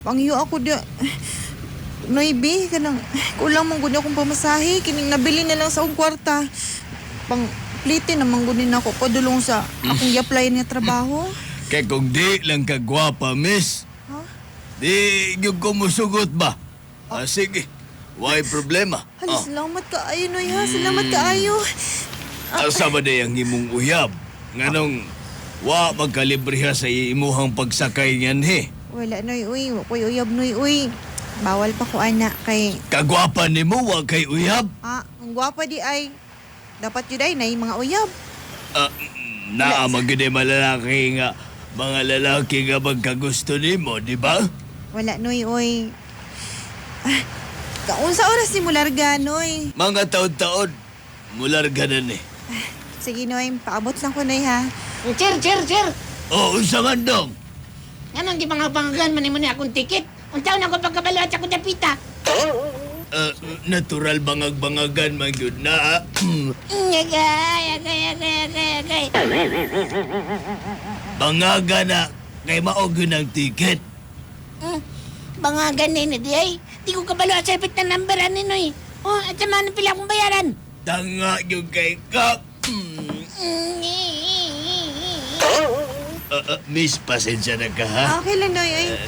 Pangyo ako di... Noy, B, kanang... Kulang mong guni akong pamasahe. Kining nabili na lang sa akong kwarta. Pang plite naman guni na ako padulong sa akong i-apply niya trabaho. Kaya kung di lang kagwapa, miss, Ha? di yung kumusugot ba? Sige, why problema? Hala, salamat ka ayo, Noy, ha? Salamat ka ayo. Asa ba na yung imong uyab? Nganong, wa magkalibriha sa imuhang pagsakay niyan, he? Wala, Noy, uy. Wakoy uyab, Noy, uy. Bawal pa ko, anak, kay... Kagwapa ni mo, wa kay uyab? Ang gwapa di ay... Dapat yun ay na yung mga uyab. Naamag yun malalaki nga, mga lalaki nga magkagusto ni mo, di ba? Wala, Noy, uy. Kaun sa oras ni mo larga, Noy. Mga taon-taon, mular ganan eh. Sige, Noy, paabot lang ko, Noy, ha? Sir. Oo, sa mandong. Anong di mga panggan man ni akong tiket? Untaw na ako pagkabalo at ako dapita. Natural bangag-bangagan man yun na. Agay. Bangaga na, kay maog yun ang tiket. Bangagan ni di ay. Di ko kabalo at sapit na number ani no eh. Oh, at sa mga pila akong bayaran. Tanga yung kay ka. Miss, pasensya na ka ha? Okay lang, Noy, ay.